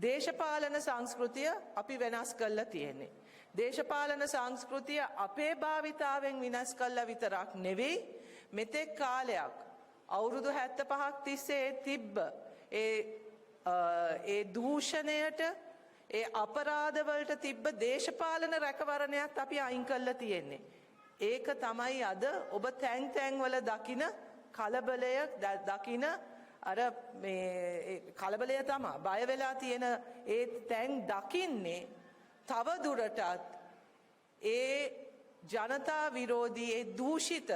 දේශපාලන සංස්කෘතිය අපි වෙනස් කරලා තියෙන්නේ. දේශපාලන සංස්කෘතිය අපේ භාවිතාවෙන් විනාශ කළා විතරක් නෙවෙයි මෙතෙක් කාලයක් අවුරුදු 75ක් තිස්සේ තිබ්බ ඒ දූෂණයට ඒ අපරාධවලට තිබ්බ දේශපාලන රැකවරණයක් අපි අයින් කරලා තියෙන්නේ. ඒක තමයි අද ඔබ තැන් වල දකින කලබලය දකින අර මේ කලබලය තමයි බය වෙලා තියෙන ඒ තැන් දකින්නේ තව දුරටත් ඒ ජනතා විරෝධී ඒ දූෂිත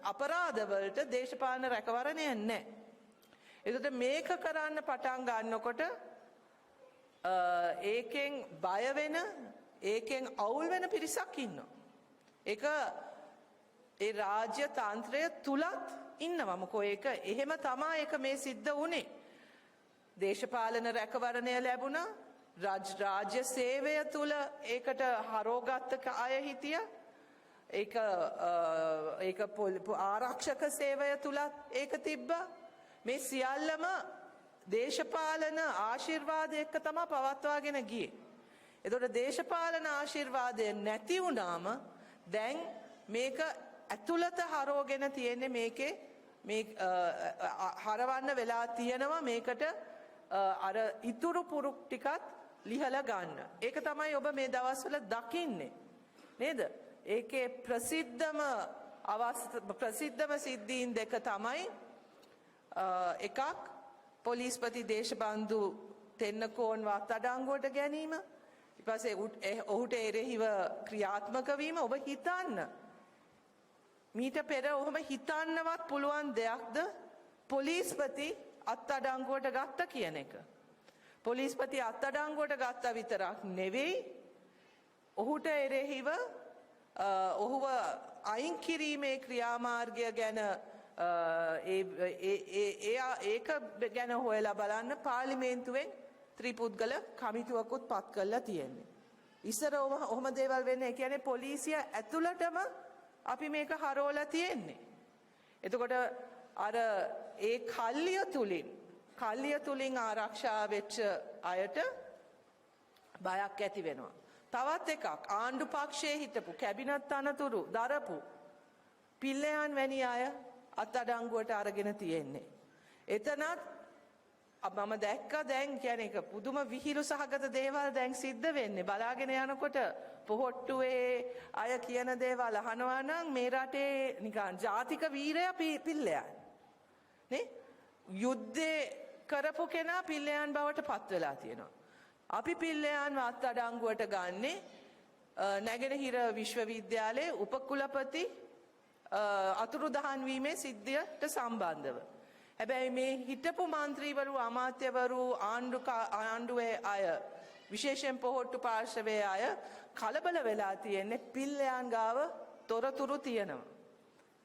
අපරාධ වලට දේශපාලන රැකවරණය නැහැ. ඒකට මේක කරන්න පටන් ගන්නකොට ඒකෙන් බය වෙන ඒකෙන් අවුල් වෙන පිරිසක් ඉන්නවා. ඒක ඒ රාජ්‍ය තාන්ත්‍රය තුලත් ඉන්නවා. මොකෝ ඒක එහෙම තමයි ඒක මේ සිද්ධ වුනේ. දේශපාලන රැකවරණය ලැබුණා. රාජ්‍ය සේවය තුල ඒකට හරෝගත්ත අය හිටියා. ඒක ආරක්ෂක සේවය තුලත් ඒක තිබ්බා. මේ සියල්ලම දේශපාලන ආශිර්වාද එක්ක තමයි පවත්වාගෙන ගියේ. ඒතකොට දේශපාලන ආශිර්වාදය නැති වුණාම දැන් මේක ඇතුළත හරවගෙන තියෙන්නේ මේකේ මේ හරවන්න වෙලා තියෙනවා මේකට අර ඉතුරු පුරුක් ටිකත් ලිහලා ගන්න. ඒක තමයි ඔබ මේ දවස්වල දකින්නේ. නේද? ඒකේ ප්‍රසිද්ධම සිද්ධීන් දෙක තමයි එකක් පොලිස්පති දේශබන්දු තෙන්නකෝන් අත්අඩංගුවට ගැනීම. ඊට පස්සේ ඔහුට එරෙහිව ක්‍රියාත්මක වීම. ඔබ හිතන්න මීට පෙර ඔහොම හිතන්නවත් පුළුවන් දෙයක්ද පොලිස්පති අත්අඩංගුවට ගත්ත කියන එක. පොලිස්පති අත්අඩංගුවට ගත්තා විතරක් නෙවෙයි ඔහුට එරෙහිව ඔහුව අයින් කිරීමේ ක්‍රියාමාර්ගය ගැන ඒක ගැන හොයලා බලන්න පාර්ලිමේන්තුවෙන් ත්‍රිපුද්ගල කමිටුවකුත් පත් කරලා තියෙන්නේ. ඉස්සර ඔහොම දේවල් වෙන්නේ. ඒ කියන්නේ පොලිසිය ඇතුළටම අපි මේක හරවලා තියෙන්නේ. එතකොට අර ඒ කල්ලිය තුලින් ආරක්ෂා වෙච්ච අයට බයක් ඇති වෙනවා. තවත් එකක් ආණ්ඩු පක්ෂයේ හිටපු කැබිනට් තනතුරු දරපු පිල්ලයන් වැනි අය අත්අඩංගුවට අරගෙන තියෙන්නේ. එතනත් මම දැක්කා දැන් කියන්නේ ඒක පුදුම විහිළු සහගත දේවල් දැන් සිද්ධ වෙන්නේ. බලාගෙන යනකොට පොහොට්ටුවේ අය කියන දේවල් අහනවා නම් මේ රටේ නිකන් ජාතික වීරයා පිල්ලයන්. නේ? යුද්ධේ කරපු කෙනා පිල්ලයන් බවට පත් වෙලා තියෙනවා. අපි පිල්ලයන් අත්අඩංගුවට ගන්නේ නැගෙනහිර විශ්වවිද්‍යාලයේ උපකුලපති අතුරුදහන් වීමේ සිද්ධියට සම්බන්ධව. හැබැයි මේ හිටපු മന്ത്രിවරු අමාත්‍යවරු ආණ්ඩුවේ අය විශේෂයෙන් පොහොට්ටු පාර්ශවයේ අය කලබල වෙලා තියෙන්නේ පිල්ලයන් ගාව තොරතුරු තියෙනවා.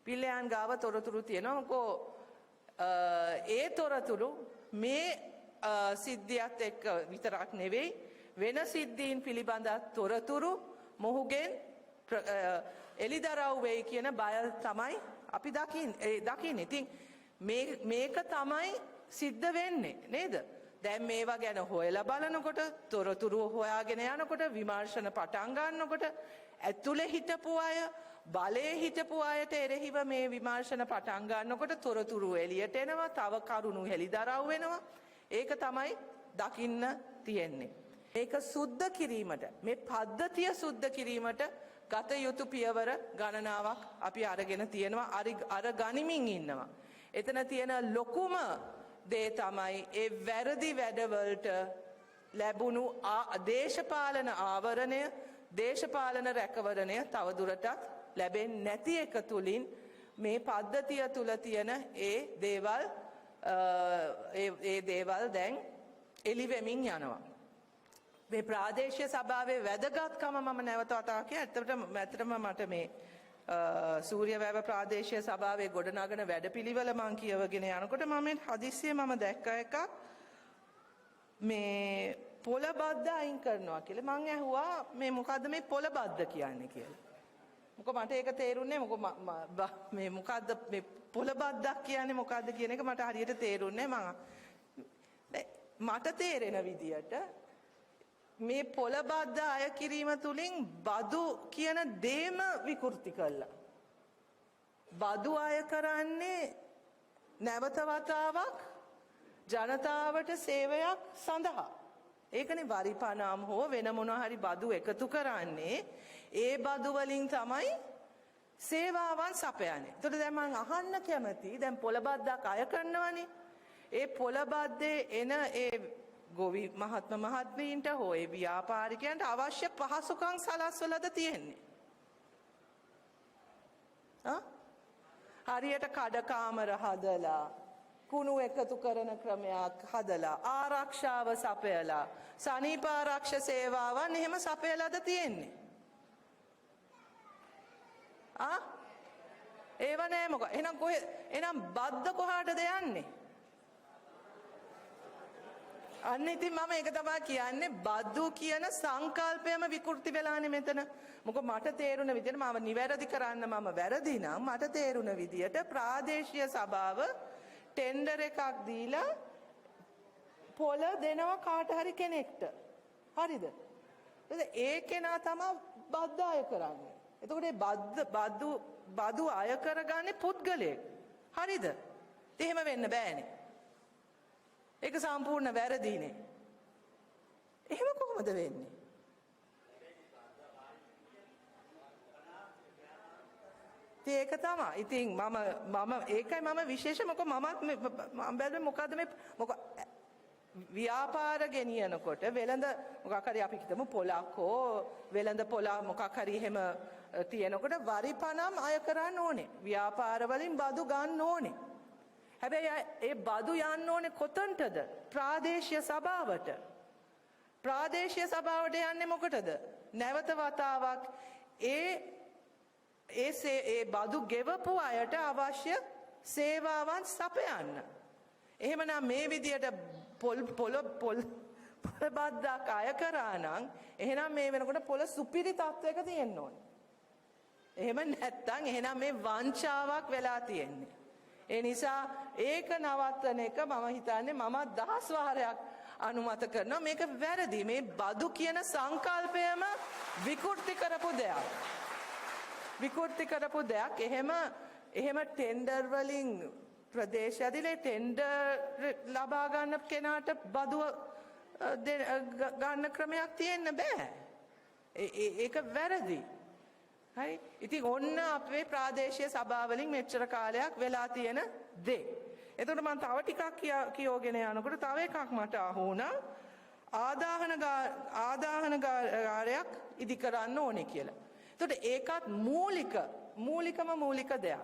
පිල්ලයන් ගාව තොරතුරු තියෙනවා. මොකෝ ඒ තොරතුරු මේ සිද්ධියත් එක්ක විතරක් නෙවෙයි වෙන සිද්ධීන් පිළිබඳ තොරතුරු මොහුගෙන් එලිදරව් වෙයි කියන බය තමයි අපි දකින්නේ. ඉතින් මේක තමයි සිද්ධ වෙන්නේ නේද? දැන් මේවා ගැන හොයලා බලනකොට තොරතුරු හොයාගෙන යනකොට විමර්ශන පටන් ගන්නකොට ඇතුලේ හිටපු අය බලයේ හිටපු අයට එරෙහිව මේ විමර්ශන පටන් ගන්නකොට තොරතුරු එළියට එනවා. තව කරුණු හෙළිදරව් වෙනවා. ඒක තමයි දකින්න තියෙන්නේ. මේක සුද්ධ කිරීමට මේ පද්ධතිය සුද්ධ කිරීමට ගත යුතු පියවර ගණනාවක් අපි අරගෙන තියෙනවා. අර ගනිමින් ඉන්නවා. එතන තියෙන ලොකුම දේ තමයි ඒ වැරදි වැඩවලට ලැබුණු දේශපාලන ආවරණය දේශපාලන රැකවරණය තවදුරටත් ලැබෙන්නේ නැති එක තුලින් මේ පද්ධතිය තුල තියෙන ඒ දේවල් දැන් එළි වෙමින් යනවා. මේ ප්‍රාදේශීය සභාවේ වැදගත්කම මම නැවත වතාවක් ඇත්තටම මට මේ සූර්යවැව ප්‍රාදේශීය සභාවේ ගොඩනගන වැඩපිළිවෙල මං කියවගෙන යනකොට මම හදිස්සියේ මම දැක්ක එකක් මේ පොළ බද්ද අයින් කරනවා කියලා. මං ඇහුවා මේ මොකද්ද මේ පොළ බද්ද කියන්නේ කියලා. මොකද මට ඒක තේරුන්නේ මේ මොකද්ද මේ පොළ බද්දක් කියන්නේ මොකද්ද කියන එක මට හරියට තේරුන්නේ මට තේරෙන විදියට මේ පොළ බද්ද අය කිරීම තුලින් බදු කියන දේම විකෘති කළා. බදු අය කරන්නේ නැවත වතාවක් ජනතාවට සේවයක් සඳහා. ඒකනේ වරිපණම් හෝ වෙන මොනවා හරි බදු එකතු කරන්නේ ඒ බදු වලින් තමයි සේවාවන් සපයන්නේ. ඒතකොට දැන් මම අහන්න කැමති දැන් පොළ බද්දක් අය කරනවනේ. ඒ පොළ බද්දේ එන ඒ ගොවි මහත්මීන්ට හෝ ඒ ව්‍යාපාරිකයන්ට අවශ්‍ය පහසුකම් සලස්වලද තියෙන්නේ? හරියට කඩකාමර හදලා කුණු එකතු කරන ක්‍රමයක් හදලා ආරක්ෂාව සපයලා සනීප ආරක්ෂා සේවාවන් එහෙම සපයලාද තියෙන්නේ? ඒව නෑ මොකද? එහෙනම් බද්ද කොහාටද යන්නේ? අන්න ඉතින් මම ඒක තමයි කියන්නේ බද්දු කියන සංකල්පයම විකෘති වෙලානේ මෙතන. මොකද මට තේරුණ විදියට මම නිවැරදි කරන්න මම වැරදි නම් මට තේරුණ විදියට ප්‍රාදේශීය සභාව ටෙන්ඩර් එකක් දීලා පොළ දෙනවා කාට හරි කෙනෙක්ට. හරිද? ඒ කෙනා තමයි බද්ද අය කරන්නේ. එතකොට මේ බදු අය කරගන්නේ පුද්ගලයෙක්. හරිද? එහෙම වෙන්න බෑනේ. ඒක සම්පූර්ණ වැරදිනේ. එහෙම කොහොමද වෙන්නේ? ඒක තමයි. ඉතින් මම ඒකයි මම විශේෂ මොකද මම බැලුවේ මොකද්ද මේ ව්‍යාපාර ගෙනියනකොට වෙළඳ මොකක් හරි අපි හිතමු පොලක් හෝ වෙළඳ පොල මොකක් හරි එහෙම තියෙනකොට වරිපණම් අය කරන්න ඕනේ. ව්‍යාපාර වලින් බදු ගන්න ඕනේ. හැබැයි ඒ බදු යන්න ඕනේ කොතනටද? ප්‍රාදේශීය සභාවට. ප්‍රාදේශීය සභාවට යන්නේ මොකටද? නැවත වතාවක් ඒ බදු ගෙවපු අයට අවශ්‍ය සේවාවන් සපයන්න. එහෙමනම් මේ විදියට පොළ බද්දක් අය කරා නම් එහෙනම් මේ වෙනකොට පොළ සුපිරි තත්වයක තියෙන්න ඕනේ. එහෙම නැත්නම් එහෙනම් මේ වංචාවක් වෙලා තියෙන්නේ. ඒ නිසා ඒක නවත්තන එක මම හිතන්නේ මම 10 වාරයක් අනුමත කරනවා. මේක වැරදි. මේ බදු කියන සංකල්පයම විකෘති කරපු දෙයක්. විකෘති කරපු දෙයක්. එහෙම ටෙන්ඩර් වලින් ප්‍රදේශ ඇදිලේ ටෙන්ඩර් ලබා ගන්න කෙනාට බදු ගන්න ක්‍රමයක් තියෙන්න බෑ. ඒක වැරදි. හරි. ඉතින් ඔන්න අපේ ප්‍රාදේශීය සභාවලින් මෙච්චර කාලයක් වෙලා තියෙන දේ. එතකොට මම තව ටිකක් කියෝගෙන යනකොට තව එකක් මට අහුණා ආදාහනකාරයක් ඉදි කරන්න ඕනේ කියලා. එතකොට ඒකත් මූලික දෙයක්.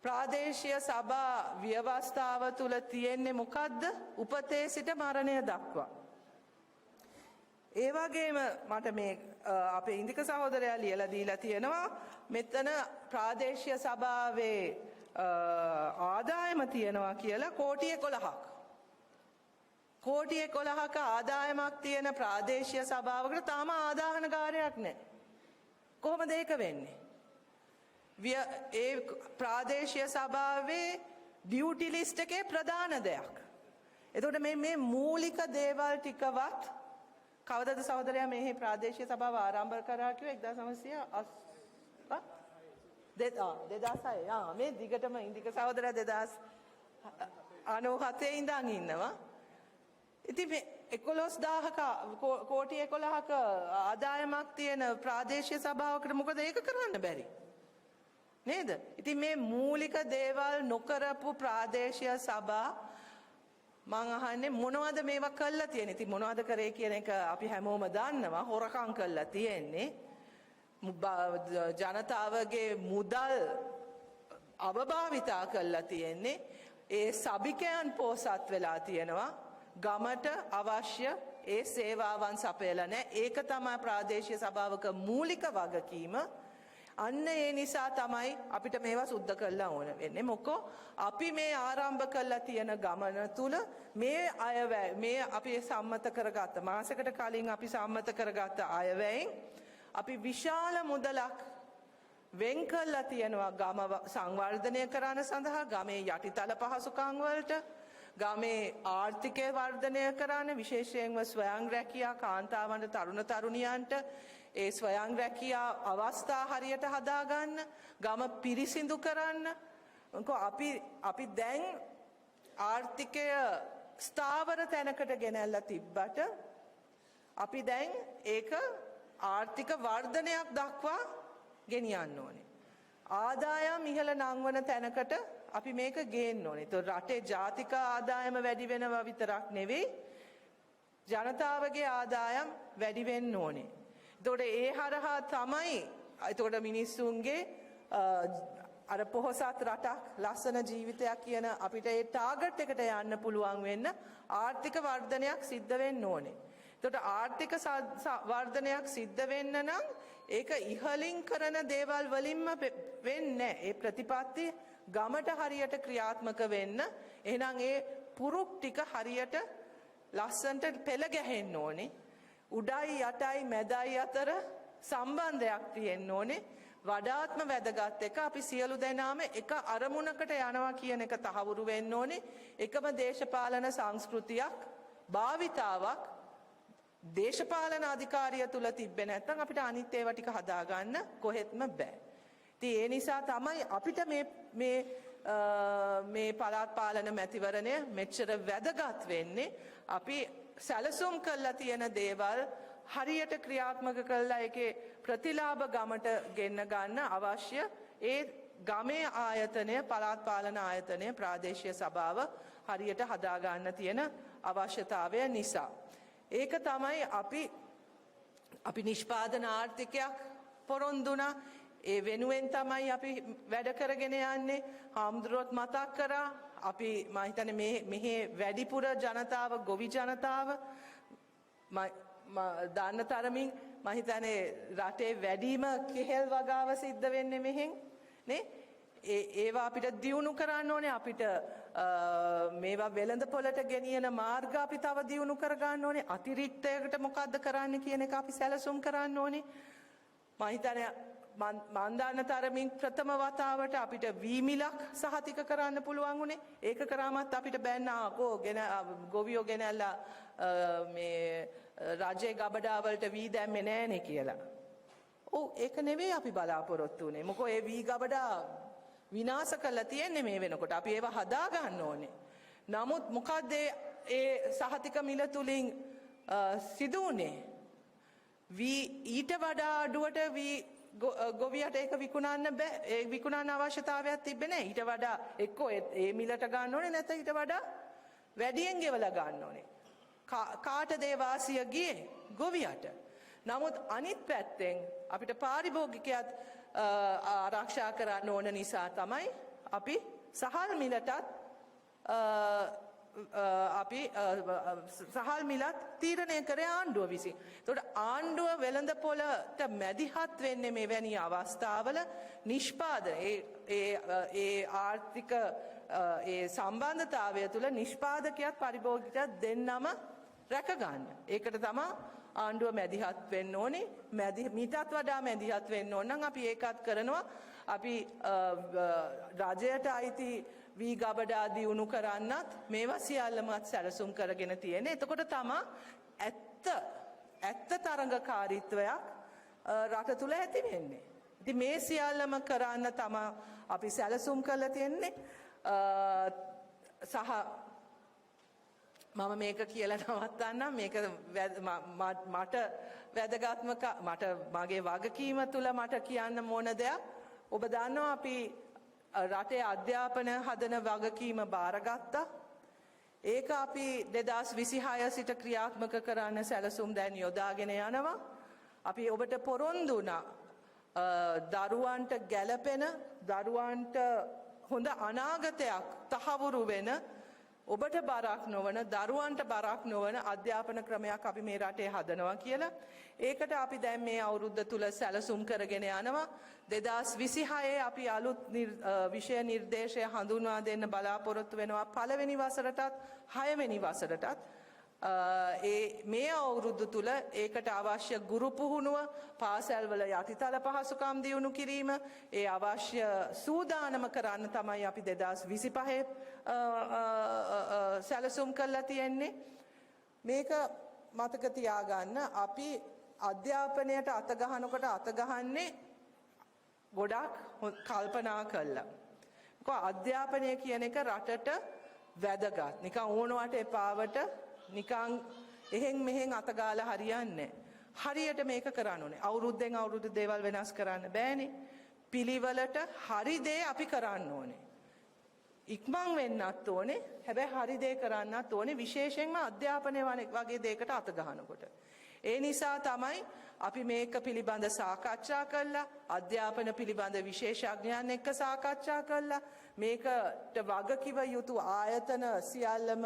ප්‍රාදේශීය සභා ව්‍යවස්ථාව තුල තියෙන්නේ මොකද්ද? උපතේ සිට මරණය දක්වා. ඒ වගේම මට මේ අපේ ඉන්දික සහෝදරයා ලියලා දීලා තියෙනවා මෙතන ප්‍රාදේශීය සභාවේ ආදායම තියෙනවා කියලා කෝටි 11ක්. කෝටි 11ක ආදායමක් තියෙන ප්‍රාදේශීය සභාවකට තාම ආදාහනකාරයක් නැහැ. කොහොමද ඒක වෙන්නේ? ඒ ප්‍රාදේශීය සභාවේ ඩියුටි ලිස්ට් එකේ ප්‍රධාන දෙයක්. එතකොට මේ මූලික දේවල් ටිකවත් කවදද සහෝදරයා මේ ප්‍රාදේශීය සභාව ආරම්භ කරා කිව්ව 1996 මේ දිගටම ඉන්දික සහෝදරයා 2097 ඉඳන් ඉන්නවා. ඉතින් මේ 11000ක කෝටි 11ක ආදායමක් තියෙන ප්‍රාදේශීය සභාවකට මොකද ඒක කරන්න බැරි? නේද? ඉතින් මේ මූලික දේවල් නොකරපු ප්‍රාදේශීය සභා මං අහන්නේ මොනවද මේවා කළා තියෙන්නේ? ඉතින් මොනවද කරේ කියන එක අපි හැමෝම දන්නවා. හොරකම් කළා තියෙන්නේ. ජනතාවගේ මුදල් අවභාවිතා කළා තියෙන්නේ. ඒ සබිකයන් පෝසත් වෙලා තියෙනවා. ගමට අවශ්‍ය ඒ සේවාවන් සපයලා නැහැ. ඒක තමයි ප්‍රාදේශීය සභාවක මූලික වගකීම. අන්න ඒ නිසා තමයි අපිට මේවා සුද්ධ කරලා ඕන වෙන්නේ. මොකෝ අපි මේ ආරම්භ කරලා තියෙන ගමන තුල මේ අයවැය මේ අපි සම්මත කරගත්ත මාසයකට කලින් අපි සම්මත කරගත්ත අයවැයෙන් අපි විශාල මුදලක් වෙන් කරලා තියෙනවා ගම සංවර්ධනය කරන්න සඳහා, ගමේ යටිතල පහසුකම් වලට, ගමේ ආර්ථිකය වර්ධනය කරන්න විශේෂයෙන්ම ස්වයං රැකියා කාන්තාවන්ට තරුණ තරුණියන්ට ඒ ස්වයං රැකියා අවස්ථා හරියට හදාගන්න ගම පිරිසිදු කරන්න අපි දැන් ආර්ථිකය ස්ථාවර තැනකට ගෙනල්ලා තිබ්බට අපි දැන් ඒක ආර්ථික වර්ධනයක් දක්වා ගෙනියන්න ඕනේ. ආදායම් ඉහළ නංවන තැනකට අපි මේක ගේන්න ඕනේ. ඒතකොට රටේ ජාතික ආදායම වැඩි වෙනවා විතරක් නෙවෙයි ජනතාවගේ ආදායම් වැඩි වෙන්න ඕනේ. ඒතකොට ඒ හරහා තමයි ඒතකොට මිනිස්සුන්ගේ අර පොහොසත් රටක් ලස්සන ජීවිතයක් කියන අපිට ඒ ටාගට් එකට යන්න පුළුවන් වෙන්න ආර්ථික වර්ධනයක් සිද්ධ වෙන්න ඕනේ. එතකොට ආර්ථික වර්ධනයක් සිද්ධ වෙන්න නම් ඒක ඉහලින් කරන දේවල් වලින්ම වෙන්නේ ඒ ප්‍රතිපත්ති ගමට හරියට ක්‍රියාත්මක වෙන්න එහෙනම් ඒ පුරුක් ටික හරියට ලස්සන්ට පෙළ ගැහෙන්න ඕනේ. උඩයි යටයි මැදයි අතර සම්බන්ධයක් තියෙන්න ඕනේ. වඩාත්ම වැදගත් එක අපි සියලු දෙනාම එක අරමුණකට යනවා කියන එක තහවුරු වෙන්න ඕනේ. එකම දේශපාලන සංස්කෘතියක් භාවිතාවක් දේශපාලන අධිකාරිය තුල තිබ්බේ නැත්නම් අපිට අනිත් ඒවා ටික හදාගන්න කොහෙත්ම බෑ. ඉතින් ඒ නිසා තමයි අපිට මේ පළාත් පාලන මැතිවරණය මෙච්චර වැදගත් වෙන්නේ. අපි සැලසුම් කරලා තියෙන දේවල් හරියට ක්‍රියාත්මක කළා ඒකේ ප්‍රතිලාභ ගමට ගෙන්න ගන්න අවශ්‍ය ඒ ගමේ ආයතනය පළාත් පාලන ආයතනය ප්‍රාදේශීය සභාව හරියට හදා ගන්න තියෙන අවශ්‍යතාවය නිසා. ඒක තමයි අපි නිෂ්පාදන ආර්ථිකයක් පොරොන්දුනා. ඒ වෙනුවෙන් තමයි අපි වැඩ කරගෙන යන්නේ. හාමුදුරුවොත් මතක් කරා අපි මම හිතන්නේ මෙහි වැඩිපුර ජනතාව ගොවි ජනතාව දාන්න තරමින් මම හිතන්නේ රටේ වැඩිම කෙහෙල් වගාව සිද්ධ වෙන්නේ මෙහෙන් නේ. ඒවා අපිට දියුණු කරන්න ඕනේ. අපිට මේවා වෙළඳ පොළට ගෙනියන මාර්ග අපි තව දියුණු කර ගන්න ඕනේ. අතිරික්තයකට මොකද්ද කරන්න කියන එක අපි සැලසුම් කරන්න ඕනේ. මම හිතන්නේ මන්දාන තරමින් ප්‍රථම වතාවට අපිට වීමිලක් සහතික කරන්න පුළුවන් උනේ. ඒක කරාමත් අපිට බෑන්න ගොවියෝ ගෙනල්ලා මේ රජයේ ගබඩා වලට වී දැම්මේ නෑනේ කියලා. ඔව් ඒක නෙවෙයි අපි බලාපොරොත්තු වෙන්නේ. මොකෝ ඒ වී ගබඩා විනාශ කරලා තියෙන්නේ මේ වෙනකොට. අපි ඒව හදා ගන්න ඕනේ. නමුත් මොකද්ද ඒ සහතික මිල තුලින් සිදු වුනේ? වී ඊට වඩා අඩුවට වී ගොවියට ඒක විකුණන්න බෑ. ඒ විකුණන්න අවශ්‍යතාවයක් තිබ්බේ නැහැ. ඊට වඩා එක්කෝ ඒ මිලට ගන්න ඕනේ නැත්නම් ඊට වඩා වැඩියෙන් ගෙවලා ගන්න ඕනේ. කාටද ඒ වාසිය ගියේ? ගොවියට. නමුත් අනිත් පැත්තෙන් අපිට පාරිභෝගිකයත් ආරක්ෂා කරන්න ඕන නිසා තමයි අපි සහල් මිලටත් අපි සහල් මිලත් තීරණය කරේ ආණ්ඩුව විසින්. එතකොට ආණ්ඩුව වෙළඳ පොළට මැදිහත් වෙන්නේ මෙවැනි අවස්ථාවල නිෂ්පාදන ඒ ආර්ථික ඒ සම්බන්ධතාවය තුළ නිෂ්පාදකයාත් පරිභෝගිකයාත් දෙන්නම රැක ගන්න. ඒකට තමයි ආණ්ඩුව මැදිහත් වෙන්න ඕනේ. මීටත් වඩා මැදිහත් වෙන්න ඕන නම් අපි ඒකත් කරනවා. අපි රජයට අයිති වී ගබඩා දියුණු කරන්නත් මේවා සියල්ලමත් සැලසුම් කරගෙන තියෙන. එතකොට තමයි ඇත්ත තරඟකාරීත්වයක් රට තුල ඇති වෙන්නේ. ඉතින් මේ සියල්ලම කරන්න තමයි අපි සැලසුම් කරලා තියෙන්නේ. සහ මම මේක කියලා නවත්තන්නම්. මේක මට වැදගත්ම මට මගේ වගකීම තුල මට කියන්න ඕන දෙයක්. ඔබ දන්නවා අපි රටේ අධ්‍යාපන හදන වගකීම බාරගත්තා. ඒක අපි 2026 සිට ක්‍රියාත්මක කරන්න සැලසුම් දැන් යොදාගෙන යනවා. අපි ඔබට පොරොන්දු වුණා දරුවන්ට ගැළපෙන දරුවන්ට හොඳ අනාගතයක් තහවුරු වෙන ඔබට බරක් නොවන දරුවන්ට බරක් නොවන අධ්‍යාපන ක්‍රමයක් අපි මේ රටේ හදනවා කියලා. ඒකට අපි දැන් මේ අවුරුද්ද තුල සැලසුම් කරගෙන යනවා. 2026 අපි අලුත් විෂය නිර්දේශය හඳුන්වා දෙන්න බලාපොරොත්තු වෙනවා. පළවෙනි වසරටත් 6 වෙනි වසරටත් මේ අවුරුදු තුල ඒකට අවශ්‍ය ගුරු පුහුණුව පාසල්වල යටිතල පහසුකම් දියුණු කිරීම ඒ අවශ්‍ය සූදානම කරන්න තමයි අපි 2025 සැලසුම් කරලා තියෙන්නේ. මේක මතක තියාගන්න අපි අධ්‍යාපනයට අත ගහනකොට අත ගහන්නේ ගොඩක් කල්පනා කළා. අධ්‍යාපනය කියන එක රටට වැදගත්. නිකන් ඕනවට එපාවට නිකන් එහෙන් මෙහෙන් අත ගාලා හරියන්නේ හරියට මේක කරන්න ඕනේ. අවුරුද්දෙන් අවුරුදු දේවල් වෙනස් කරන්න බෑනේ. පිළිවෙලට හරි දේ අපි කරන්න ඕනේ. ඉක්මන් වෙන්නත් ඕනේ. හැබැයි හරි දේ කරන්නත් ඕනේ. විශේෂයෙන්ම අධ්‍යාපනය වගේ දෙයකට අත ගහනකොට. ඒ නිසා තමයි අපි මේක පිළිබඳ සාකච්ඡා කළා. අධ්‍යාපන පිළිබඳ විශේෂඥයන් එක්ක සාකච්ඡා කළා. මේකට වගකිව යුතු ආයතන සියල්ලම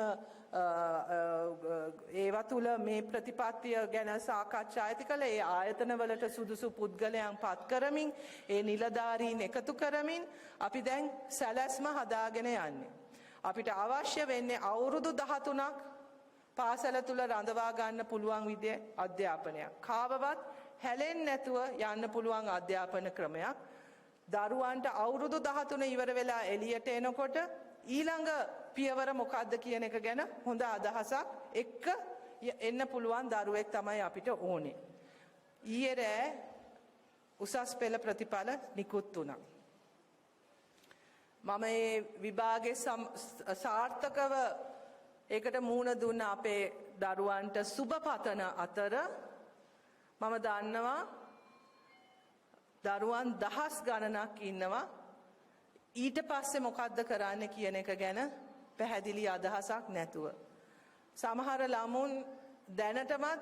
ඒවා තුල මේ ප්‍රතිපත්තිය ගැන සාකච්ඡා ඇති කළ ඒ ආයතන වලට සුදුසු පුද්ගලයන් පත් කරමින් ඒ නිලධාරීන් එකතු කරමින් අපි දැන් සැලැස්ම හදාගෙන යන්නේ. අපිට අවශ්‍ය වෙන්නේ අවුරුදු 13ක් පාසල තුල රඳවා ගන්න පුළුවන් විදිය අධ්‍යාපනයක්. කාවවත් හැලෙන්නේ නැතුව යන්න පුළුවන් අධ්‍යාපන ක්‍රමයක්. දරුවන්ට අවුරුදු 13 ඉවර වෙලා එළියට එනකොට ඊළඟ පියවර මොකක්ද කියන එක ගැන හොඳ අදහසක් එක්ක එන්න පුළුවන් දරුවෙක් තමයි අපිට ඕනේ. ඊයේ රෑ උසස් පෙළ ප්‍රතිඵල නිකුත් වුණා. මම මේ විභාගයේ සාර්ථකව ඒකට මුහුණ දුන්න අපේ දරුවන්ට සුබ පතන අතර මම දන්නවා දරුවන් දහස් ගණනක් ඉන්නවා ඊට පස්සේ මොකද්ද කරන්න කියන එක ගැන පැහැදිලි අදහසක් නැතුව. සමහර ළමුන් දැනටමත්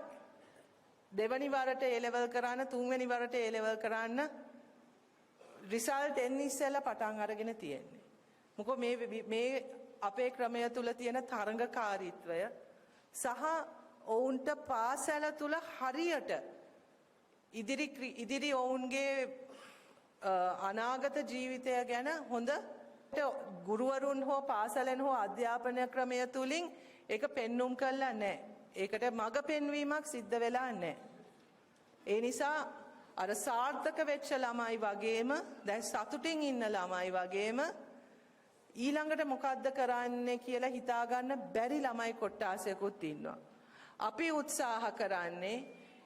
දෙවනි වරට A level කරන්න තුන්වෙනි වරට A level කරන්න රිසල්ට් එන්න ඉස්සෙල්ලා පටන් අරගෙන තියෙන්නේ. මොකද මේ අපේ ක්‍රමය තුල තියෙන තරඟකාරීත්වය සහ ඔවුන්ට පාසල තුල හරියට ඉදිරි ඔවුන්ගේ අනාගත ජීවිතය ගැන හොඳ ගුරුවරුන් හෝ පාසලෙන් හෝ අධ්‍යාපන ක්‍රමය තුලින් ඒක පෙන්눔 කළා නැහැ. ඒකට මඟ පෙන්වීමක් සිද්ධ වෙලා නැහැ. ඒ නිසා අර සාර්ථක වෙච්ච ළමයි වගේම දැන් සතුටින් ඉන්න ළමයි වගේම ඊළඟට මොකද්ද කරන්නේ කියලා හිතා ගන්න බැරි ළමයි කොට්ටාසයකුත් ඉන්නවා. අපි උත්සාහ කරන්නේ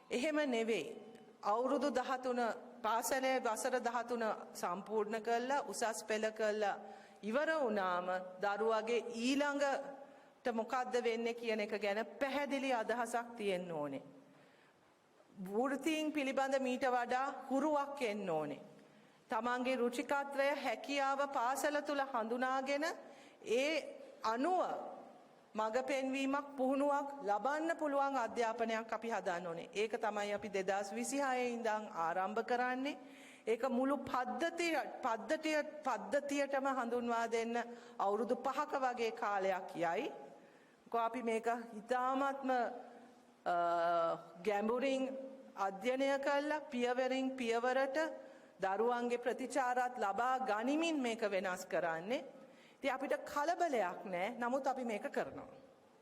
එහෙම නෙවෙයි. අවුරුදු 13 පාසලේ වසර 13 සම්පූර්ණ කළා උසස් පෙළ කළා ඉවර වුණාම දරුවගේ ඊළඟට මොකද්ද වෙන්නේ කියන එක ගැන පැහැදිලි අදහසක් තියෙන්න ඕනේ. වෘත්තීන් පිළිබඳ මීට වඩා හුරුවක් එන්න ඕනේ. තමන්ගේ රුචිකත්වය හැකියාව පාසල තුල හඳුනාගෙන ඒ අනුව මඟ පෙන්වීමක් පුහුණුවක් ලබන්න පුළුවන් අධ්‍යාපනයක් අපි හදන්න ඕනේ. ඒක තමයි අපි 2026 ඉඳන් ආරම්භ කරන්නේ. ඒක මුළු පද්ධතියටම හඳුන්වා දෙන්න අවුරුදු 5ක වගේ කාලයක් යයි. අපි මේක ඉතාමත්ම ගැඹුරින් අධ්‍යයනය කළා පියවරින් පියවරට දරුවන්ගේ ප්‍රතිචාරات ලබා ගනිමින් මේක වෙනස් කරන්නේ. ඉතින් අපිට කලබලයක් නැහැ. නමුත් අපි මේක කරනවා.